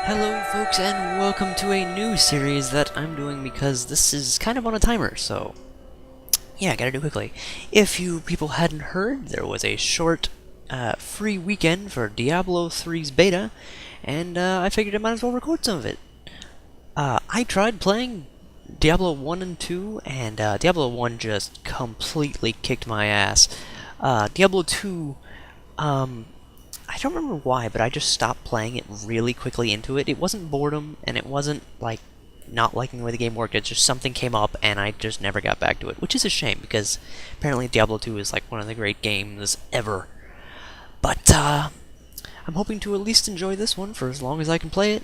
Hello folks and welcome to a new series that I'm doing because this is kind of on a timer, so yeah, I gotta do it quickly. If you people hadn't heard, there was a short free weekend for Diablo 3's beta, and I figured I might as well record some of it. I tried playing Diablo 1 and 2, and Diablo 1 just completely kicked my ass. Diablo 2, I don't remember why, but I just stopped playing it really quickly into it. It wasn't boredom, and it wasn't, like, not liking the way the game worked. It's just something came up, and I just never got back to it, which is a shame, because apparently Diablo 2 is, like, one of the great games ever. But, I'm hoping to at least enjoy this one for as long as I can play it.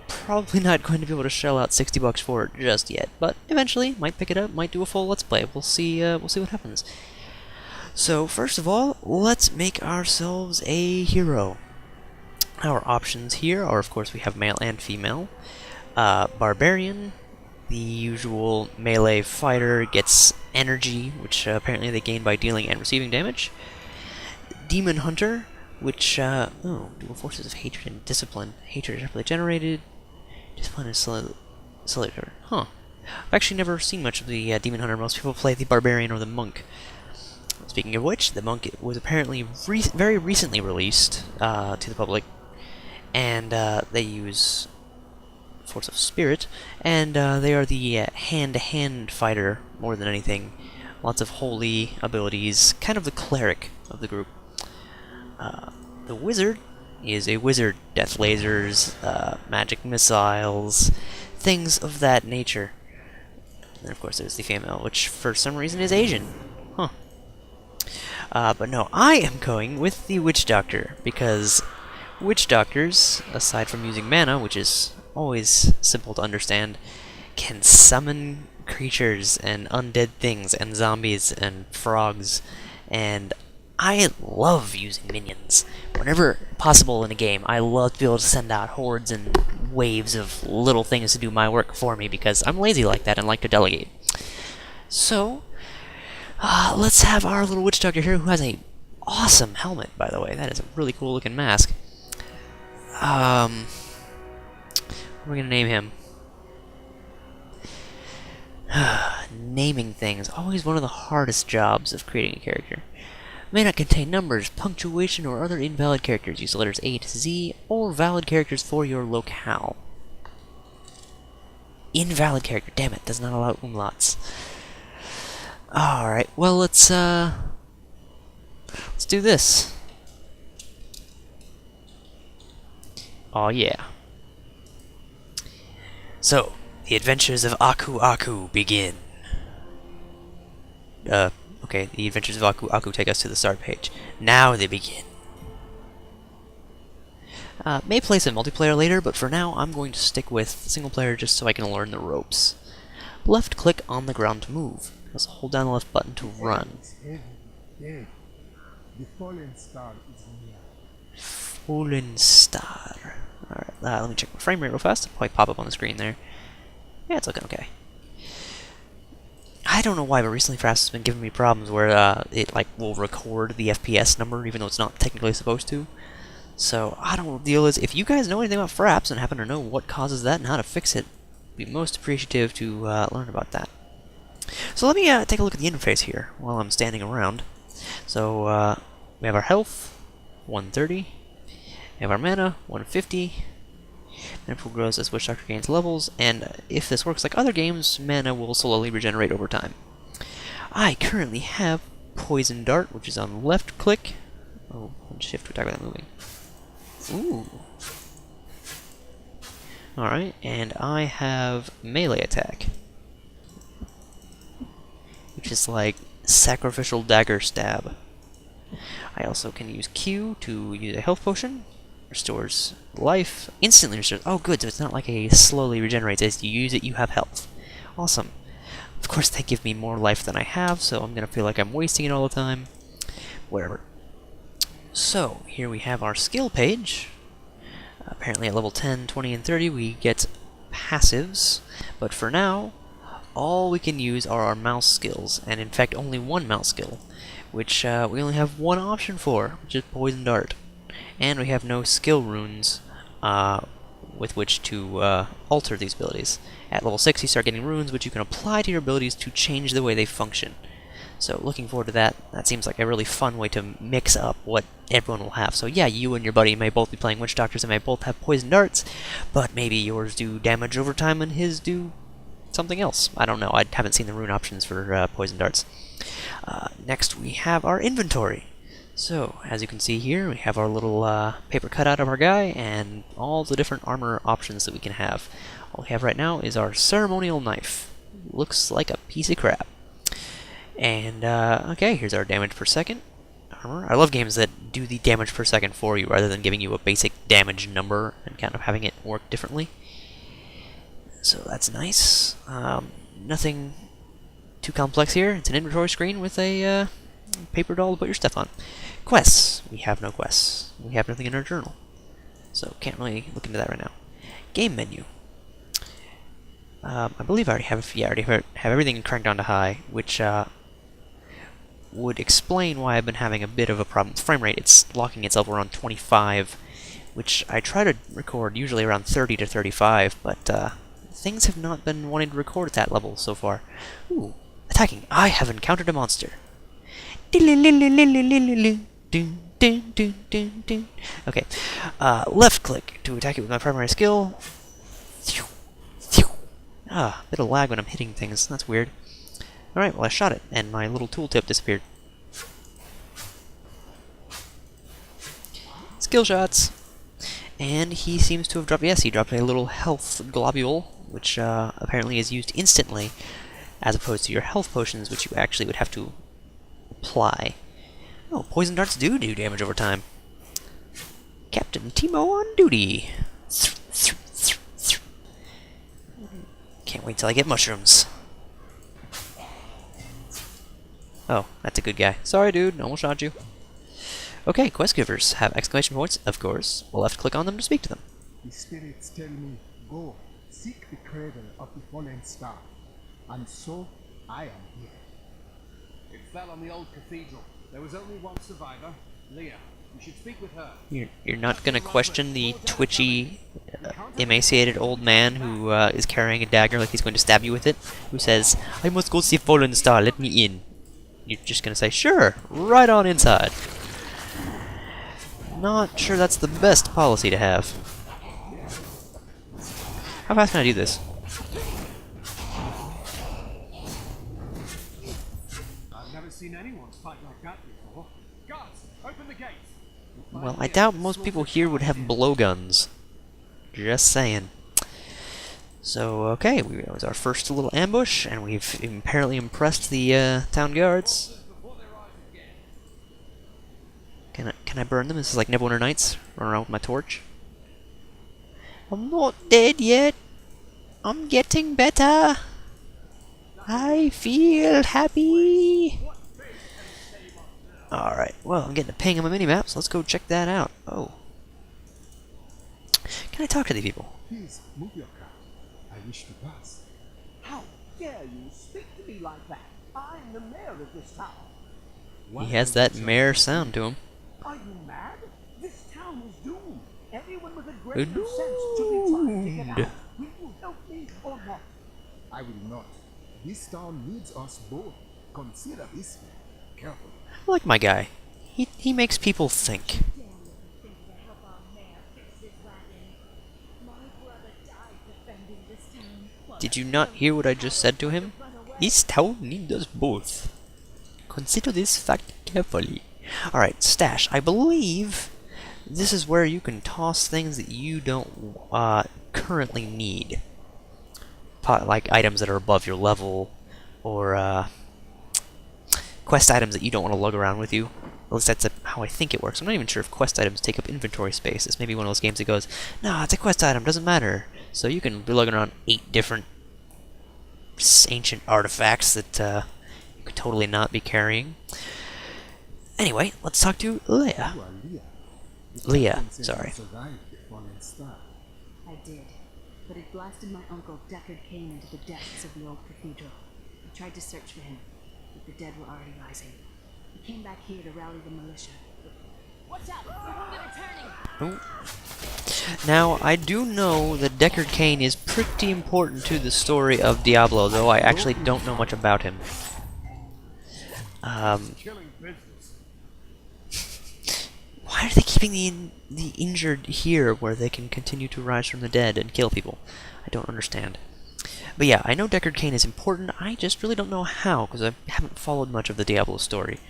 Probably not going to be able to shell out $60 for it just yet, but eventually, might pick it up, might do a full Let's Play. We'll see what happens. So, first of all, let's make ourselves a hero. Our options here are, of course, we have male and female. Barbarian, the usual melee fighter, gets energy, which apparently they gain by dealing and receiving damage. Demon Hunter, which, dual forces of hatred and discipline. Hatred is rapidly generated. Discipline is selected. Huh. I've actually never seen much of the Demon Hunter. Most people play the Barbarian or the Monk. Speaking of which, the Monk was apparently very recently released to the public, and they use Force of Spirit, and they are the hand-to-hand fighter more than anything. Lots of holy abilities, kind of the cleric of the group. The Wizard is a wizard, death lasers, magic missiles, things of that nature. And of course there's the female, which for some reason is Asian. Huh. But no, I am going with the Witch Doctor, because Witch Doctors, aside from using mana, which is always simple to understand, can summon creatures and undead things and zombies and frogs, and I love using minions. Whenever possible in a game, I love to be able to send out hordes and waves of little things to do my work for me, because I'm lazy like that and like to delegate. So, let's have our little Witch Doctor here, who has a awesome helmet, by the way. That is a really cool looking mask. What are we gonna name him? Naming things, always one of the hardest jobs of creating a character. May not contain numbers, punctuation, or other invalid characters. Use the letters A to Z, or valid characters for your locale. Invalid character, damn it, does not allow umlauts. Alright, well, let's do this. Oh yeah. So, the adventures of Aku Aku begin. Okay, the adventures of Aku Aku take us to the start page. Now they begin. May play some multiplayer later, but for now I'm going to stick with single player just so I can learn the ropes. Left click on the ground to move. Let's hold down the left button to run. The fallen star is near. Fallen star. Alright, let me check my frame rate real fast. It'll probably pop up on the screen there. Yeah, it's looking okay. I don't know why, but recently Fraps has been giving me problems where it like will record the FPS number even though it's not technically supposed to. So I don't know what the deal is. If you guys know anything about Fraps and happen to know what causes that and how to fix it, I'd be most appreciative to learn about that. So let me take a look at the interface here while I'm standing around. So we have our health, 130. We have our mana, 150. Pool grows as Witch Doctor gains levels, and if this works like other games, mana will slowly regenerate over time. I currently have Poison Dart, which is on left click. Oh, and shift to attack without moving. Ooh. Alright, and I have Melee Attack, which is like Sacrificial Dagger Stab. I also can use Q to use a health potion. Restores life. Instantly restores. Oh, good, so it's not like a slowly regenerates. As you use it, you have health. Awesome. Of course, they give me more life than I have, so I'm gonna feel like I'm wasting it all the time. Whatever. So, here we have our skill page. Apparently at level 10, 20, and 30 we get passives, but for now, all we can use are our mouse skills, and in fact only one mouse skill, which we only have one option for, which is Poison Dart. And we have no skill runes with which to alter these abilities. At level 6, you start getting runes, which you can apply to your abilities to change the way they function. So looking forward to that. That seems like a really fun way to mix up what everyone will have. So yeah, you and your buddy may both be playing Witch Doctors and may both have poison darts, but maybe yours do damage over time and his do something else. I don't know. I haven't seen the rune options for poison darts. Next we have our inventory. So, as you can see here, we have our little paper cutout of our guy and all the different armor options that we can have. All we have right now is our ceremonial knife. Looks like a piece of crap. And, okay, here's our damage per second armor. I love games that do the damage per second for you rather than giving you a basic damage number and kind of having it work differently. So that's nice. Nothing too complex here. It's an inventory screen with a paper doll to put your stuff on. Quests. We have no quests. We have nothing in our journal. So can't really look into that right now. Game menu. I believe I already have, yeah, I already have everything cranked down to high, which would explain why I've been having a bit of a problem with frame rate. It's locking itself around 25, which I try to record usually around 30 to 35, but things have not been wanting to record at that level so far. Ooh, attacking. I have encountered a monster. Okay, left click to attack it with my primary skill. Ah, bit of lag when I'm hitting things. That's weird. Alright, well I shot it, and my little tooltip disappeared. Skill shots! And he seems to have dropped, yes, he dropped a little health globule, which apparently is used instantly, as opposed to your health potions, which you actually would have to apply. Oh, poison darts do damage over time. Captain Timo on duty! Can't wait till I get mushrooms. Oh, that's a good guy. Sorry, dude. Almost shot you. Okay, quest givers have exclamation points, of course. We'll left click on them to speak to them. The spirits tell me, go, seek the cradle of the fallen star. And so, I am here. It fell on the old cathedral. There was only one survivor, Leah. You should speak with her. You're not gonna question the twitchy, emaciated old man who is carrying a dagger like he's going to stab you with it, who says, I must go see Fallen Star, let me in. You're just gonna say, sure, right on inside. Not sure that's the best policy to have. How fast can I do this? I've never seen anyone fight like that before. Guards, open the gates! Well, I doubt most people here would have blowguns. Just saying. So, okay, that was our first little ambush, and we've apparently impressed the town guards. Can I burn them? This is like Neverwinter Nights. Run around with my torch. I'm not dead yet. I'm getting better. I feel happy. Alright, well, I'm getting a ping on my minimap, so let's go check that out. Oh. Can I talk to these people? Please, move your cart. I wish to pass. How dare you speak to me like that? I'm the mayor of this town. He has that mayor sound to him. Are you mad? This town is doomed. Everyone with a grain of sense should be trying to get out. Will you help me or not? I will not. This town needs us both. Consider this man. Carefully. I like my guy. He makes people think. Did you not hear what I just said to him? This town needs us both. Consider this fact carefully. Alright, stash. I believe this is where you can toss things that you don't currently need. Like items that are above your level, or quest items that you don't want to lug around with you. At least that's how I think it works. I'm not even sure if quest items take up inventory space. It's maybe one of those games that goes, nah, it's a quest item, doesn't matter. So you can be lugging around 8 different ancient artifacts that you could totally not be carrying. Anyway, let's talk to Leah. You are Leah. Leah, sorry. Survived the fallen star. I did, but it blasted my uncle Deckard Kane into the depths of the old cathedral. I tried to search for him, but the dead were already rising. He came back here to rally the militia. Watch out! The wounded are turning! Oh. Now, I do know that Deckard Cain is pretty important to the story of Diablo, though I actually don't know much about him. Killing business. Why are they keeping the injured here where they can continue to rise from the dead and kill people? I don't understand. But yeah, I know Deckard Cain is important, I just really don't know how, because I haven't followed much of the Diablo story.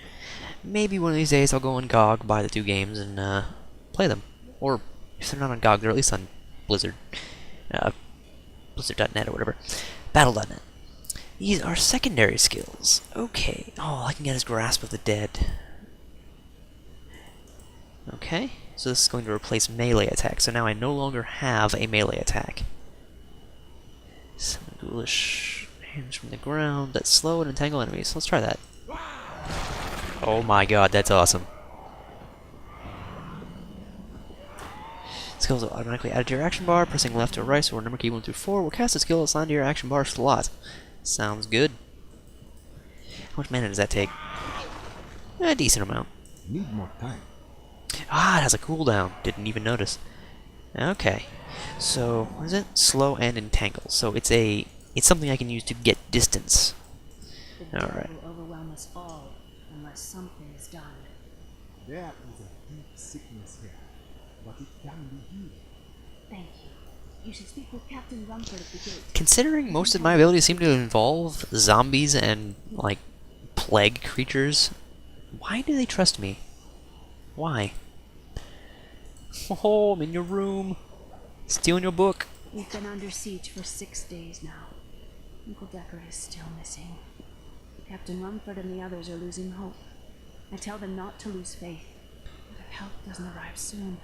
Maybe one of these days I'll go on GOG, buy the 2 games, and play them. Or, if they're not on GOG, they're at least on Blizzard. Blizzard.net or whatever. Battle.net. These are secondary skills. Okay. Oh, I can get his Grasp of the Dead. Okay. So this is going to replace melee attack. So now I no longer have a melee attack. Some ghoulish hands from the ground that slow and entangle enemies. Let's try that. Oh my god, that's awesome. Skills are automatically added to your action bar. Pressing left or right or number key 1 through 4 will cast a skill assigned to your action bar slot. Sounds good. How much mana does that take? A decent amount. Need more time. Ah, it has a cooldown. Didn't even notice. Okay. So, what is it? Slow and entangle. So it's something I can use to get distance. The dead Alright. will overwhelm us all unless something is done. There is a deep sickness here, but it can be healed. Thank you. You should speak with Captain Rumford at the gate. Considering most of my abilities seem to involve zombies and, like, plague creatures, why do they trust me? Why? Oh, I'm in your room. Stealing your book. We've been under siege for 6 days now. Uncle Deckard is still missing. Captain Rumford and the others are losing hope. I tell them not to lose faith. But if help doesn't arrive soon.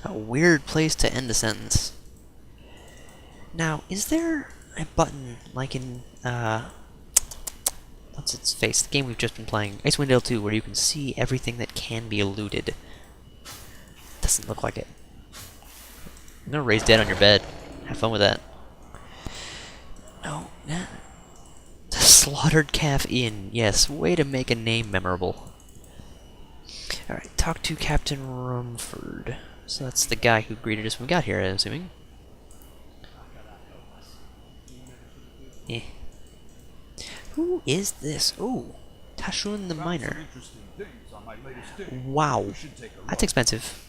A weird place to end a sentence. Now, is there a button like in, what's its face? The game we've just been playing, Icewind Dale 2, where you can see everything that can be eluded. Doesn't look like it. I'm gonna raise dead on your bed. Have fun with that. No, nah. The Slaughtered Calf Inn. Yes, way to make a name memorable. Alright, talk to Captain Rumford. So that's the guy who greeted us when we got here, I'm assuming. Eh. Who is this? Oh, Tashun the Miner. Wow, that's expensive.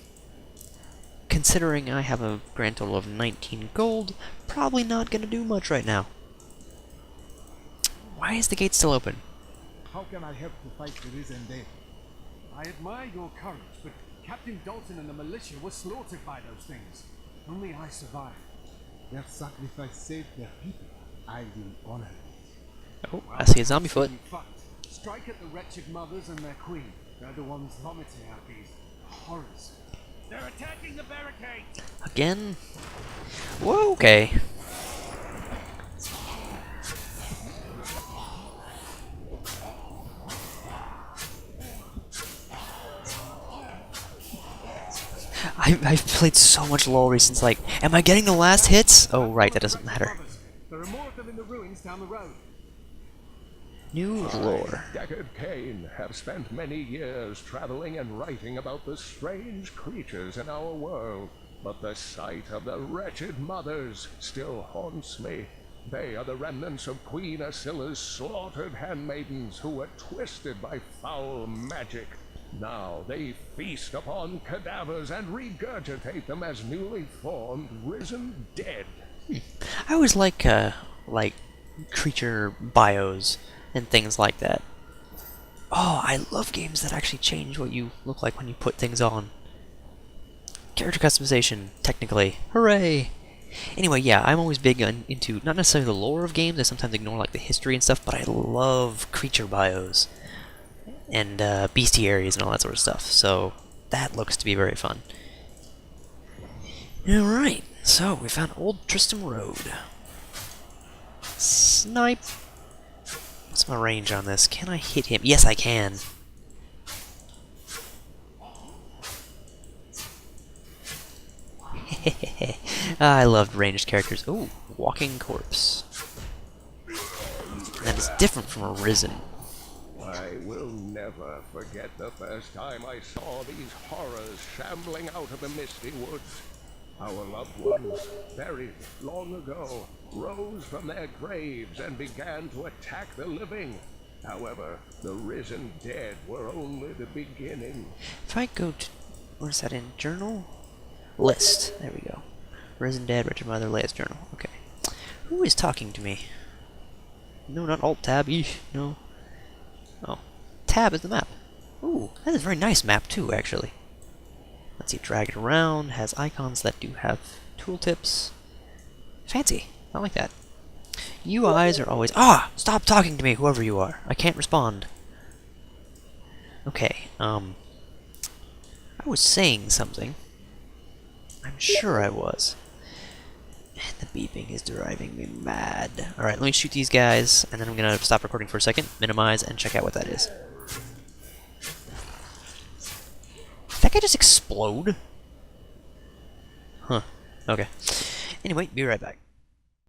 Considering I have a grand total of 19 gold, probably not gonna do much right now. Why is the gate still open? How can I help to fight the risen dead? I admire your courage, but Captain Dalton and the militia were slaughtered by those things. Only I survived. Their sacrifice saved their people. I will honor it. Oh, I see a zombie foot. Fight. Strike at the wretched mothers and their queen. They're the ones vomiting out these horrors. They're attacking the barricade! Again? Whoa, okay. I've played so much LoL recently, like, am I getting the last hits? Oh, right, that doesn't matter. There are more of them in the ruins down the road. New lore. Deckard Cain have spent many years traveling and writing about the strange creatures in our world, but the sight of the wretched mothers still haunts me. They are the remnants of Queen Asilla's slaughtered handmaidens who were twisted by foul magic. Now they feast upon cadavers and regurgitate them as newly formed, risen dead. I always like creature bios and things like that. Oh, I love games that actually change what you look like when you put things on. Character customization, technically. Hooray! Anyway, yeah, I'm always big into, not necessarily the lore of games, I sometimes ignore like the history and stuff, but I love creature bios. And bestiaries and all that sort of stuff, so that looks to be very fun. Alright, so we found Old Tristram Road. Snipe! What's my range on this? Can I hit him? Yes, I can! I loved ranged characters. Ooh, walking corpse. That is different from a risen. I will never forget the first time I saw these horrors shambling out of the misty woods. Our loved ones, buried long ago, rose from their graves and began to attack the living. However, the risen dead were only the beginning. If I go to... where's that in? Journal? List. There we go. Risen Dead, Wretched Mother, Leia's Journal. Okay. Who is talking to me? No, not Alt-Tab. Eesh, no. Oh. Tab is the map. Ooh, that is a very nice map too, actually. Let's see, drag it around, has icons that do have tooltips. Fancy. I like that. UIs are always... Ah! Stop talking to me, whoever you are. I can't respond. Okay, I was saying something. I'm sure I was. And the beeping is driving me mad. Alright, let me shoot these guys, and then I'm gonna stop recording for a second, minimize, and check out what that is. Did that guy just explode? Huh. Okay. Anyway, be right back.